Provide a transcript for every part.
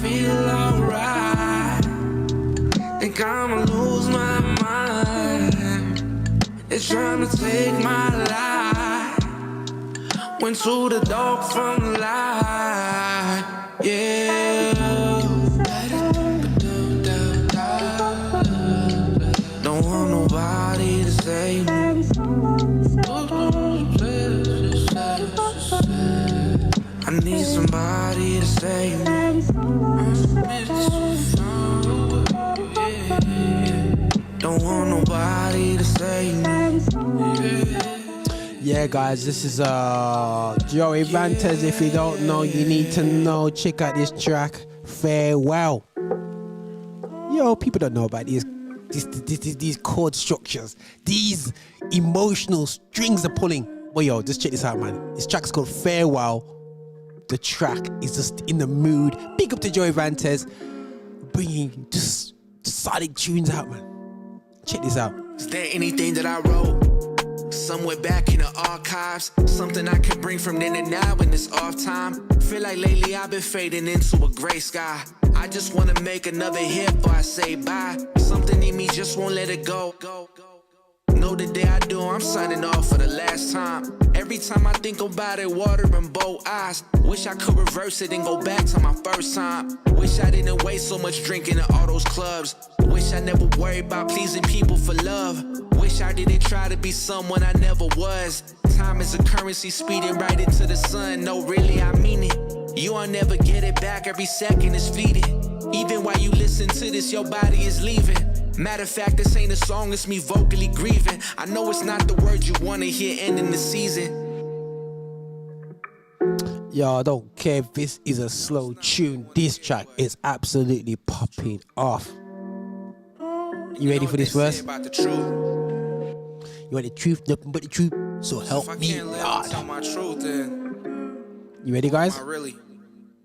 feel alright. Think I'ma lose my mind. It's trying to take my life. Went to the dark from the light. Yeah. Don't want nobody to save me. I need somebody to save me. Don't want nobody to save me. Yeah, guys, this is G.O.E. Vantes. If you don't know, you need to know. Check out this track, Farewell. Yo, people don't know about these chord structures, these emotional strings are pulling. Well, yo, just check this out, man. This track's called Farewell. The track is just in the mood. Big up to G.O.E. Vantes, bringing just solid tunes out, man. Check this out. Is there anything that I wrote somewhere back in the archives? Something I can bring from then and now in this off time? Feel like lately I've been fading into a gray sky. I just wanna make another hit before I say bye. Something in me just won't let it go. Know the day I do, I'm signing off for the last time. Every time I think about it, water in both eyes. Wish I could reverse it and go back to my first time. Wish I didn't waste so much drinking at all those clubs. Wish I never worried about pleasing people for love. Wish I didn't try to be someone I never was. Time is a currency speeding right into the sun. No, really, I mean it. You'll never get it back, every second is fleeting. Even while you listen to this, your body is leaving. Matter of fact, this ain't a song, it's me vocally grieving. I know it's not the words you wanna hear ending the season. Yo, I don't care if this is a slow tune. This track is absolutely popping off. You ready for this verse? About the truth. You want the truth, nothing but the truth. So help me, Lord. Tell my truth, then You ready, guys? not really.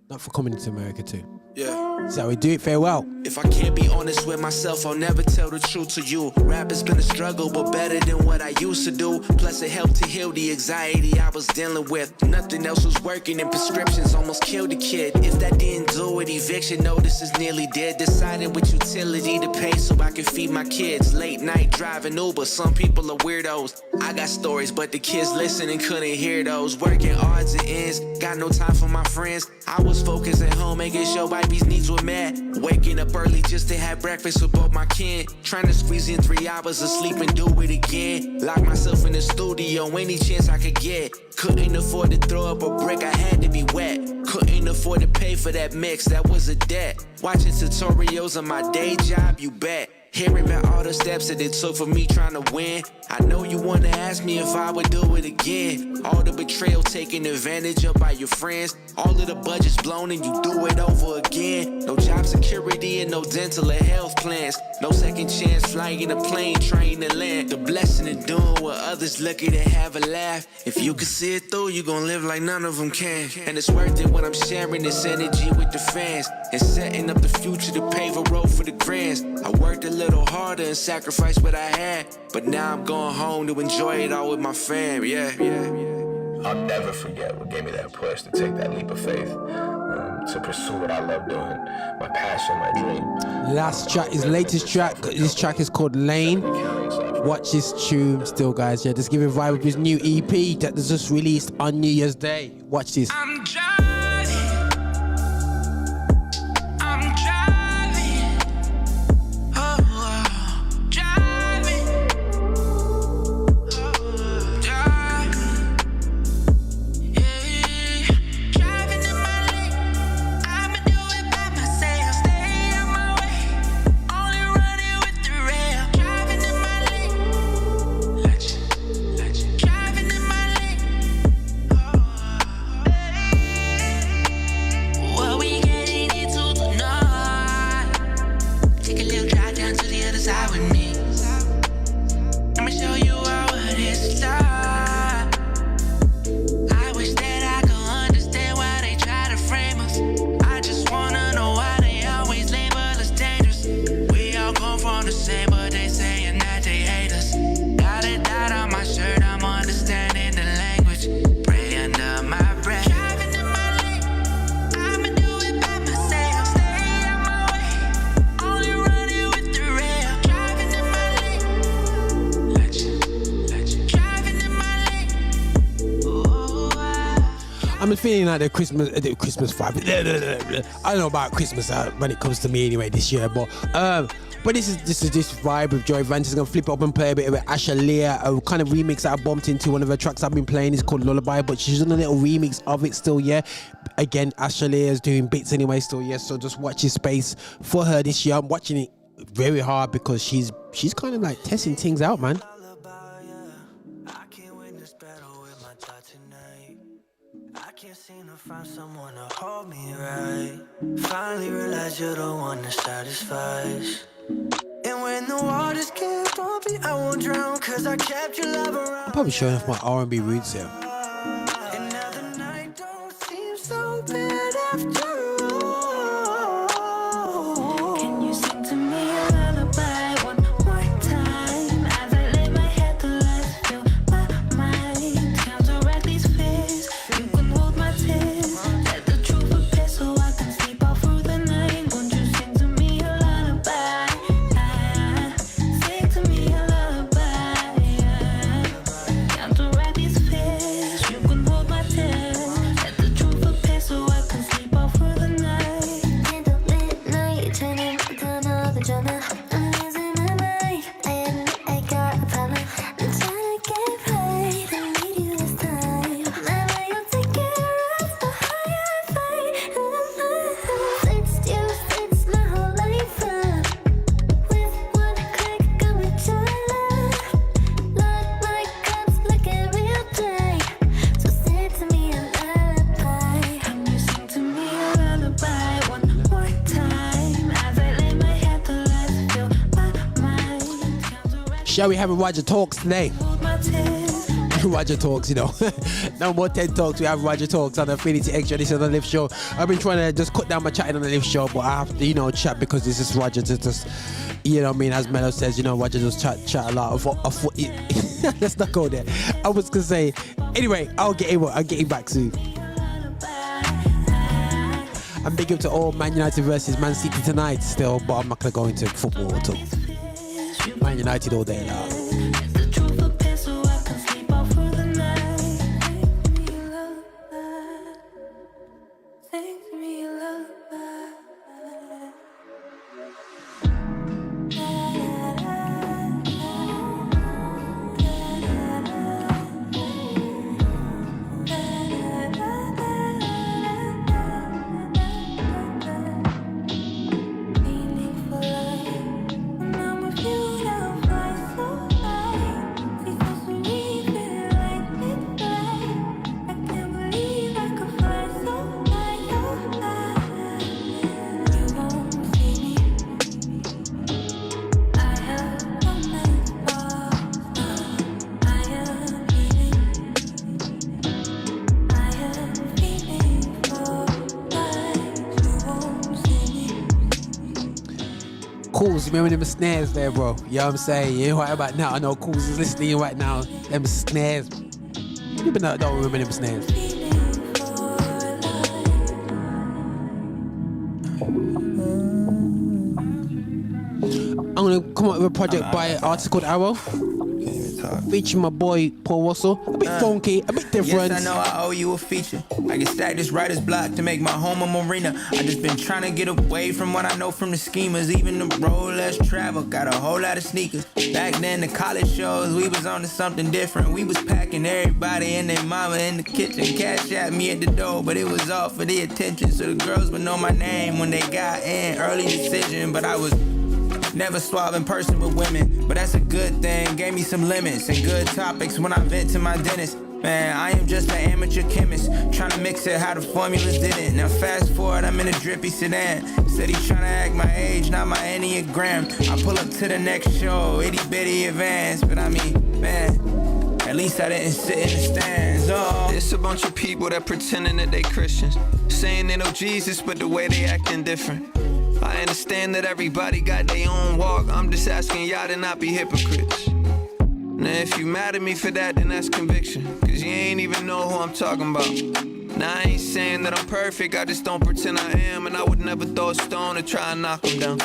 Not for coming into America too. Yeah. So we do it. Farewell. If I can't be honest with myself, I'll never tell the truth to you. Rap has been a struggle, but better than what I used to do. Plus it helped to heal the anxiety I was dealing with. Nothing else was working and prescriptions almost killed the kid. If that didn't do it, eviction notice is nearly dead. Deciding which utility to pay so I can feed my kids. Late night driving Uber, some people are weirdos. I got stories, but the kids listening couldn't hear those. Working odds and ends, got no time for my friends. I was focused at home, making sure wifey's needs were met. Waking up early just to have breakfast with both my kin. Trying to squeeze in 3 hours of sleep and do it again. Lock myself in the studio any chance I could get. Couldn't afford to throw up a brick, I had to be wet. Couldn't afford to pay for that mix, that was a debt. Watching tutorials on my day job, you bet. Hearing about all the steps that it took for me trying to win. I know you wanna ask me if I would do it again. All the betrayal taken advantage of by your friends. All of the budgets blown and you do it over again. No job security and no dental or health plans. No second chance flying a plane, train to land. The blessing of doing what others lucky to have a laugh. If you can see it through, you gon' live like none of them can. And it's worth it when I'm sharing this energy with the fans. And setting up the future to pave a road for the grands. I worked a little harder and sacrificed what I had. But now I'm going home to enjoy it all with my fam, yeah. I'll never forget what gave me that push to take that leap of faith, to pursue what I love doing, my passion, my dream. Last track, his latest track. This track is called Lane. Watch this tune still, guys. Yeah, just give it a vibe with his new EP that was just released on New Year's Day. Watch this. I'm driving. feeling like the Christmas vibe. I don't know about Christmas when it comes to me anyway this year, but this vibe with Joey Vantes. Gonna flip it up and play a bit of Asha Elia, a kind of remix that I bumped into. One of her tracks I've been playing is called Lullaby, but she's done a little remix of it still, yeah. Again, Asha Elia is doing bits anyway still, yeah. So just watch your space for her this year. I'm watching it very hard because she's kind of like testing things out, man. I can't seem to find someone to hold me right. Finally realize you're the one that satisfies. And when the waters get bumpy, I won't drown, cause I kept your love around. I'm probably showing off my R&B roots here. And now the night don't seem so bad after all. Can you sing to me a lullaby one more time? As I lay my head to rest, feel my mind counteract these fears. You can hold my tears, let the truth appear so I can sleep all through the night. Won't you sing to me a lullaby? Sing to me a lullaby. Counteract these fears. You can hold my tears, let the truth appear so I can sleep all through the night. In the midnight, turning to another genre. I'm losing my mind. I admit I got a problem. I'm trying to get right. I need you this time. Mama, you'll take care of the higher fight. Since you fixed my whole life up. With one click, got me to love. Look like cups, looking real dry. So sing to me a lullaby. Can you sing to me a lullaby one more time? As I lay my head to rest, feel my mind counteract. Shall we have a Roger Talks today? Hold my tears. Roger Talks, you know. No more TED Talks, we have Roger Talks on Affinity Extra. This is on the Live Show. I've been trying to just cut down my chatting on the Live Show, but I have to, chat because this is Roger to just, as Mello says, Roger just chat a lot of let's not go there. I was gonna say, anyway, I'll get him back soon. I'm big up to all Man United versus Man City tonight still, but I'm not gonna go into football at all. Man United all day long. Let the truth appear so I can sleep all through the night. Sing to me a lullaby. Meaningful life. When I'm with you, now fly so high. We feel so real, like midnight. I can't believe I could fly so high, so high. You won't see me. I have moments of I am feeling. I am feeling for life. You won't see me. Cools, remember them snares there, bro? You know what I'm saying? You know what about now? I know Cools is listening right now. Them snares. People don't remember them snares. I'm gonna come up with a project by an artist called Arrow, featuring my boy Paul Russell. A bit funky, a bit different. Yes, I know I owe you a feature. I can stack this writer's block to make my home a marina. I just been trying to get away from what I know from the schemers. Even the road less travel, got a whole lot of sneakers. Back then the college shows, we was on to something different. We was packing everybody and their mama in the kitchen. Cash at me at the door, but it was all for the attention. So the girls would know my name when they got in. Early decision, but I was never suave in person with women, but that's a good thing. Gave me some limits and good topics when I vent to my dentist. Man, I am just an amateur chemist, trying to mix it how the formulas didn't. Now fast forward, I'm in a drippy sedan. Said he trying to act my age, not my Enneagram. I pull up to the next show, itty bitty advance. But I mean, man, at least I didn't sit in the stands. Oh. It's a bunch of people that pretending that they Christians, saying they know Jesus, but the way they acting different. I understand that everybody got their own walk. I'm just asking y'all to not be hypocrites. Now if you mad at me for that, then that's conviction, cause you ain't even know who I'm talking about. Now I ain't saying that I'm perfect, I just don't pretend I am. And I would never throw a stone to try and knock them down.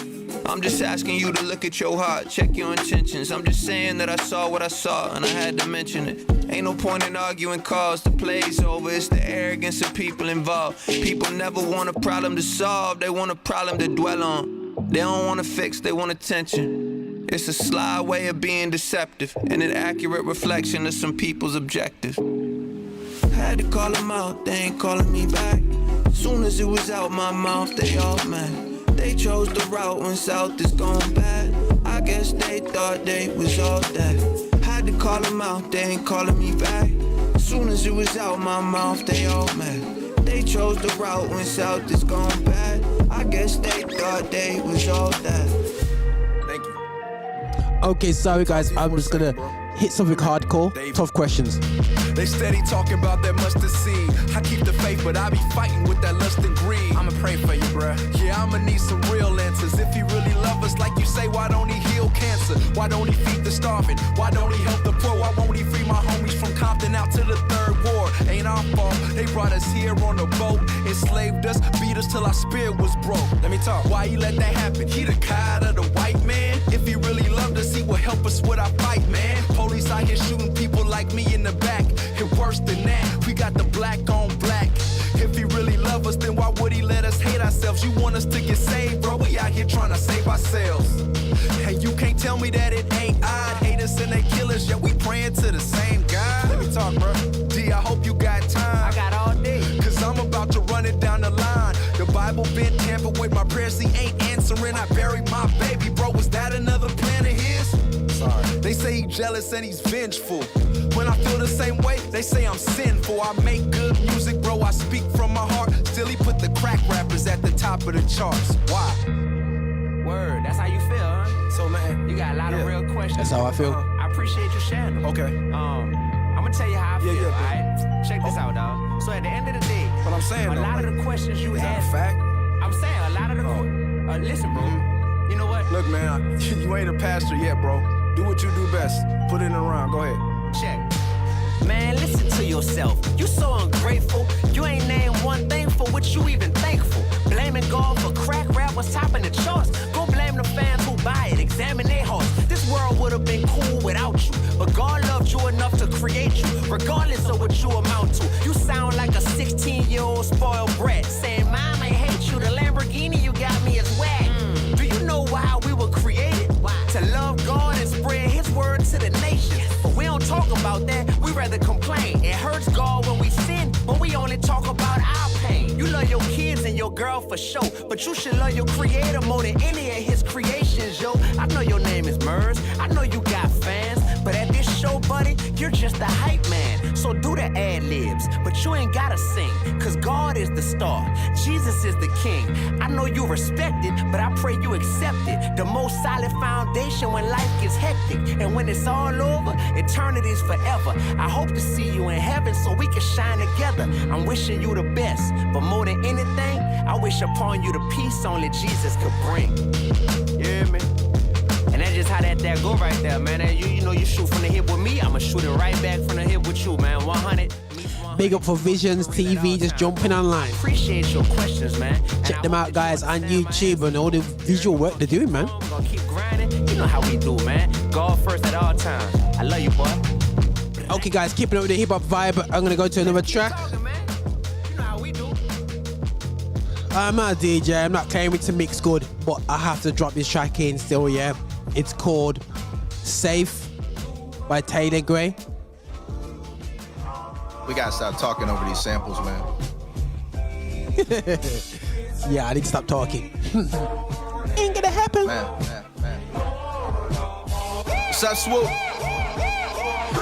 I'm just asking you to look at your heart, check your intentions. I'm just saying that I saw what I saw and I had to mention it. Ain't no point in arguing cause the play's over. It's the arrogance of people involved. People never want a problem to solve, they want a problem to dwell on. They don't want to fix, they want attention. It's a sly way of being deceptive and an accurate reflection of some people's objective. Had to call them out, they ain't calling me back. Soon as it was out my mouth, they all mad. They chose the route when south is going bad. I guess they thought they was all that. Had to call them out, they ain't calling me back. Soon as it was out my mouth, they all mad. They chose the route when south is going bad. I guess they thought they was all that. Thank you. Okay, sorry guys, I'm just gonna hit something hardcore. Tough questions. They steady talking about that mustard seed. I keep the faith, but I be fighting with that lust and greed. I'ma pray for you, bruh. Yeah, I'ma need some real answers. If he really love us like you say, why don't he heal cancer? Why don't he feed the starving? Why don't he help the poor? Why won't he free my homies from Compton out to the third ward? Ain't our fault. They brought us here on a boat, enslaved us, beat us till our spirit was broke. Let me talk. Why he let that happen? He the kind of the white man. If he really loved us, he would help us with our fight, man. Police out here shooting people like me in the back. And worse than that, we got the black on black. If he really love us, then why would he let us hate ourselves? You want us to get saved, bro? We out here trying to save ourselves. Hey, you can't tell me that it ain't odd. Hate us and they kill us, yet we praying to the same God. Let me talk, bro. D, I hope you got time. I got all day. Cause I'm about to run it down the line. The Bible been tampered with my prayers, he ain't answering. I buried my baby, bro. Was that another plan of his? Sorry. They say he jealous and he's vengeful. When I feel the same way, they say I'm sinful. I make good music, bro, I speak from my heart. Still he put the crack rappers at the top of the charts. Why? Word, that's how you feel, huh? So man, You got a lot of real questions. That's how I feel. I appreciate you sharing them. Okay. I'm gonna tell you how I feel, yeah, alright? Check this out, dog. So at the end of the day, But I'm saying a though, lot like, of the questions you is that ask, a fact? I'm saying a lot of the listen, bro. You know what? Look, man, you ain't a pastor yet, bro. Do what you do best. Put it in a rhyme. Go ahead. Check. Man, listen to yourself. You so ungrateful. You ain't named one thing for which you even thankful. Blaming God for crack rap was topping the charts. Go blame the fans who buy it. Examine their hearts. This world would have been cool without you. But God loved you enough to create you. Regardless of what you amount to. You sound like a 16-year-old spoiled brat. Saying, Mom, I hate you. The Lamborghini you got me is whack. Do you know why we were created? To love God and spread his word to the nation. But we don't talk about that, we rather complain. It hurts God when we sin, but we only talk about our pain. You love your kids and your girl for sure, but you should love your creator more than any of his creations, yo. I know your name is Murs, I know you got fans, but at this show, buddy, you're just a hype man. So do the ad-libs, but you ain't gotta sing, cause God is the star, Jesus is the king. I know you respect it, but I pray you accept it. The most solid foundation when life gets hectic, and when it's all over, eternity's forever. I hope to see you in heaven so we can shine together. I'm wishing you the best, but more than anything, I wish upon you the peace only Jesus could bring. You hear me? And that's just how that go right there, man. And you know, you shoot from the hip with me, I'ma shoot it right back from the hip with you, man. 100. Big up for Visions TV, just jumping online. Appreciate your questions, man. Check them out, guys, on YouTube and all the visual work they're doing, man. I'm gonna keep grinding. You know how we do, man. God first at all times. I love you, boy. Okay, guys, keeping up with the hip hop vibe. I'm gonna go to another track. You know how we do. I'm not a DJ, I'm not claiming to mix good, but I have to drop this track in still, yeah. It's called Safe by Taelor Gray. We gotta stop talking over these samples, man. Yeah, I need to stop talking. Ain't gonna happen. Man. What's up, Swoop?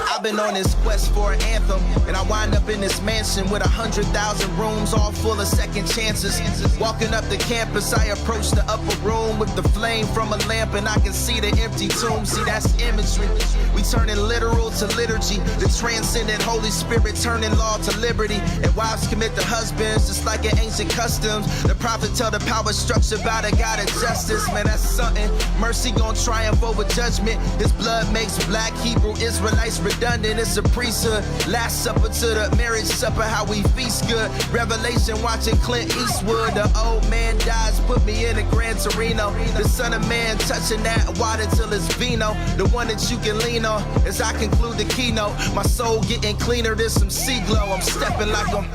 I've been on this quest for an anthem, and I wind up in this mansion with 100,000 rooms, all full of second chances. Walking up the campus, I approach the upper room with the flame from a lamp, and I can see the empty tomb. See, that's imagery. We turning literal to liturgy, the transcendent Holy Spirit turning law to liberty, and wives commit to husbands just like in ancient customs. The prophet tell the power structure about a God of justice. Man, that's something. Mercy gon' triumph over judgment. His blood makes black Hebrew Israelites redundant. redundant, it's a priesthood. Last supper to the marriage supper, how we feast good. Revelation watching Clint Eastwood. The old man dies, put me in a Gran Torino. The son of man touching that water till it's vino. The one that you can lean on as I conclude the keynote. My soul getting cleaner than some sea glow. I'm stepping like I'm...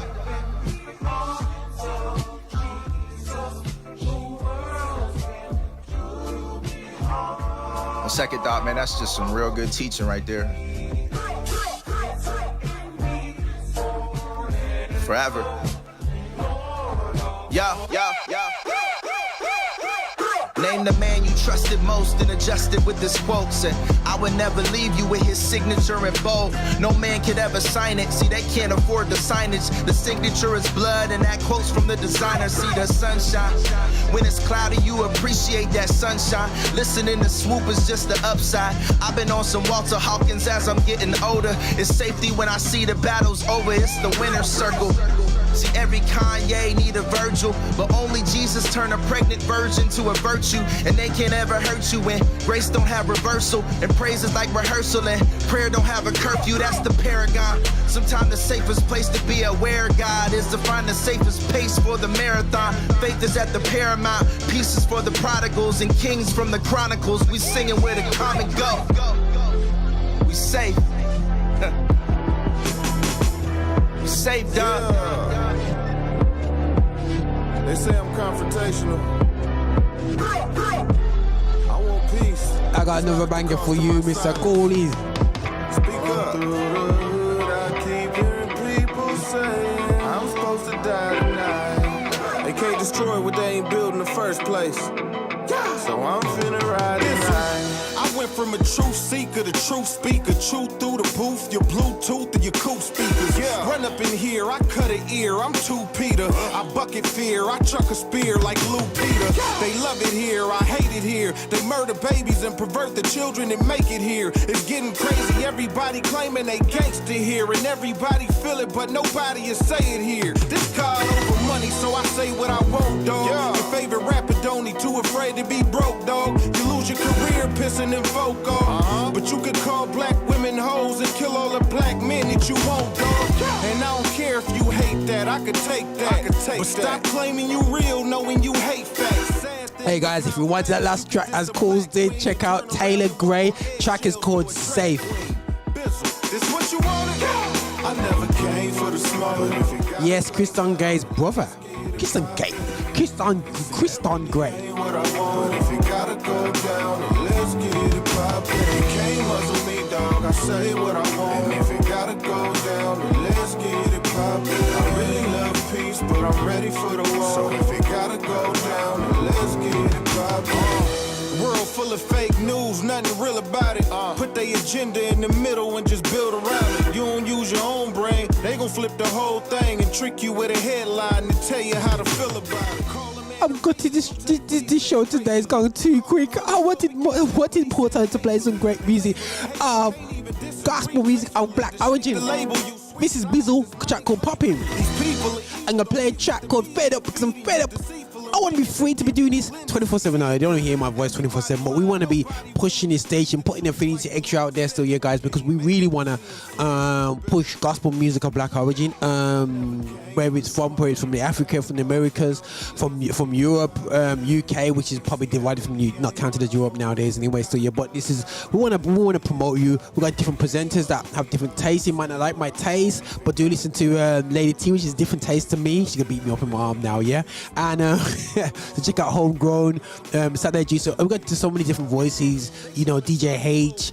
On second thought, man, that's just some real good teaching right there. Forever. Yeah. Name the man you trusted most and adjusted with this quote. Said, I would never leave you with his signature in bold. No man could ever sign it. See, they can't afford the signage. The signature is blood and that quote's from the designer. See the sunshine. When it's cloudy, you appreciate that sunshine. Listening to Swoop is just the upside. I've been on some Walter Hawkins as I'm getting older. It's safety when I see the battle's over. It's the winner's circle. See, every Kanye need a Virgil, but only Jesus turn a pregnant virgin to a virtue, and they can't ever hurt you when grace don't have reversal, and praise is like rehearsal, and prayer don't have a curfew. That's the paragon. Sometimes the safest place to be aware of God is to find the safest pace for the marathon. Faith is at the paramount, pieces for the prodigals, and kings from the chronicles. We singing where the common go. We safe. We safe, dog. Yeah. They say I'm confrontational. I want peace. I got another banger for you, Mr. Coolies. Speak up. Through the hood, I keep hearing people say I'm supposed to die tonight. They can't destroy what they ain't built in the first place. So I'm finna ride tonight. I went from a truth seeker to truth speaker. Truth through the booth, your Bluetooth and your coupe speakers. Run up in here, I cut an ear, I'm too Peter. I bucket fear, I chuck a spear like Lou Peter. They love it here, I hate it here. They murder babies and pervert the children and make it here. It's getting crazy, everybody claiming they gangster here. And everybody feel it, but nobody is saying here. This call over money, so I say what I want, dog. Your favorite rapper don't need too afraid to be broke, dog. You lose your career pissing in folk off. But you could call black women hoes and kill all the black men that you want, dog. And I don't care if you hate that, I could take that. But stop claiming you real, knowing you hate facts. Hey guys, if you want that last track as Coles did, check out Taelor Gray. Track is called Safe. Bizzle, this what you wanted? I never came for the smoke. Yes, Christian Gray's brother. Christian Gray. Christian Gray. What I want, if you gotta go down, and let's get it poppin'. You can't muzzle me, dog. I say what I want. And if you gotta go down, and let's get it poppin'. I really love peace, but I'm ready for the war. So if you gotta go down, and let's get it poppin'. World full of fake news, nothing real about it. Put their agenda in the middle and just build around it. You don't use your own brain, they gon' flip the whole thing and trick you with a headline and tell you how to feel about it. I'm gutted this show today is going too quick. I wanted important to play some great music. Gospel music of black origin. This is Bizzle, a track called Poppin. I'm gonna play a track called Fed Up because I'm fed up. I want to be free to be doing this 24/7. I don't hear my voice 24/7, but we want to be pushing this station, putting Infinity Extra out there still, yeah, guys, because we really want to push gospel music of black origin, where it's from the Africa, from the Americas, from Europe, UK, which is probably divided from not counted as Europe nowadays anyway. Still, yeah, but this is we want to promote you. We got different presenters that have different tastes. You might not like my taste, but do listen to Lady T, which is different taste to me. She's gonna beat me up in my arm now, yeah, and. So check out Homegrown, Saturday Juice. So we've got so many different voices, you know, DJ H,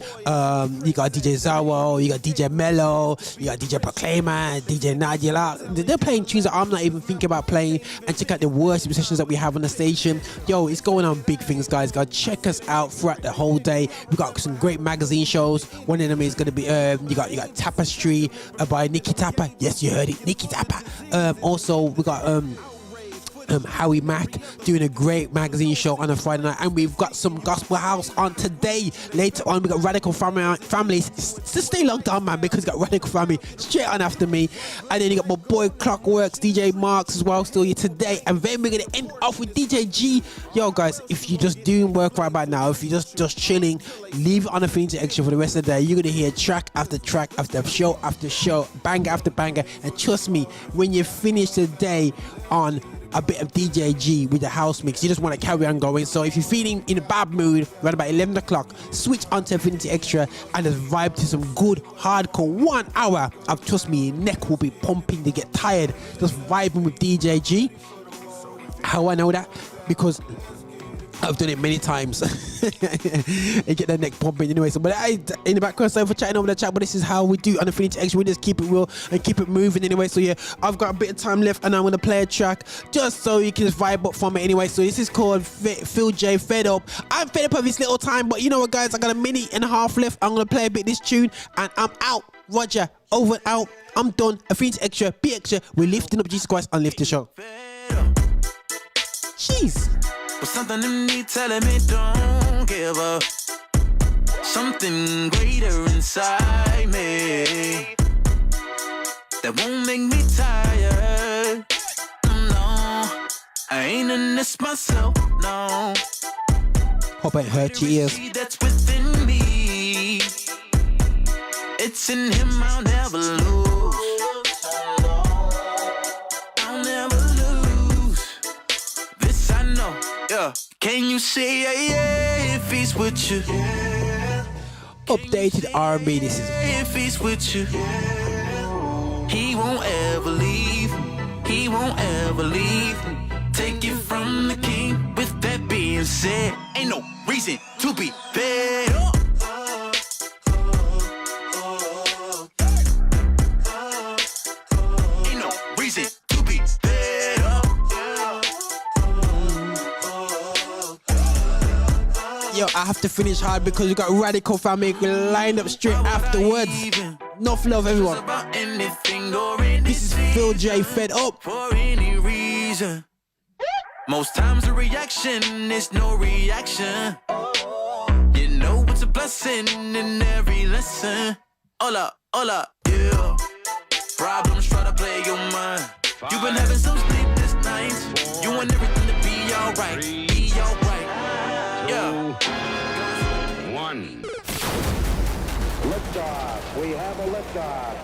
you got DJ Zawo, you got DJ Mello, you got DJ Proclaimer, DJ Nadia. They're playing tunes that I'm not even thinking about playing. And check out the worship sessions that we have on the station. Yo, it's going on big things, guys. Go check us out throughout the whole day. We've got some great magazine shows. One of them is going to be you got Tapestry by Nikki Tapper. Yes, you heard it, Nikki Tapper. Also we got Howie Mack doing a great magazine show on a Friday night, and we've got some Gospel House on today. Later on, we got Radical Families. Just stay logged on, man, because we got Radical Family straight on after me, and then you got my boy Clockworks, DJ Marks as well, still here today, and then we're gonna end off with DJ G. Yo, guys, if you're just doing work right about now, if you're just chilling, leave it on a Affinity Extra for the rest of the day. You're gonna hear track after track after show after show, banger after banger, and trust me, when you finish the day on a bit of DJ G with the house mix, you just want to carry on going. So if you're feeling in a bad mood right about 11 o'clock, switch onto Affinity Extra and just vibe to some good hardcore 1 hour of, trust me, your neck will be pumping to get tired just vibing with DJ G. How I know that? Because I've done it many times and get that neck pumping anyway. So, but in the background, sorry for chatting over the chat, but this is how we do on Affinity Extra. We just keep it real and keep it moving anyway. So yeah, I've got a bit of time left and I'm gonna play a track just so you can just vibe up from it anyway. So this is called Phil J, Fed Up. I'm fed up of this little time, but you know what, guys, I got a minute and a half left. I'm gonna play a bit of this tune and I'm out. Roger, over and out. I'm done. Affinity Extra, be extra. We're lifting up Jesus Christ and lift the show. Jeez. But something in me telling me don't give up. Something greater inside me that won't make me tired. No, I ain't in this myself, no. Hope it hurt your ears. That's within me. It's in him, I'll never lose. I'll never lose. This I know. Yeah. Can you say yeah, if he's with you? Updated R&B, this is. If he's with you, he won't ever leave. He won't ever leave. Take it from the king. With that being said, ain't no reason to be fed up. Ain't no reason to be fed up. Yo, I have to finish hard because we got Radical Family lined up straight afterwards. Enough love, everyone. This is Phil J, Fed Up. For any reason. Most times the reaction is no reaction. You know it's a blessing in every lesson. Hola, yeah. Problems try to play your mind. You've been having some sleepless nights. You want everything to be alright. Be alright. Yeah. 1. Liftoff. We have a liftoff.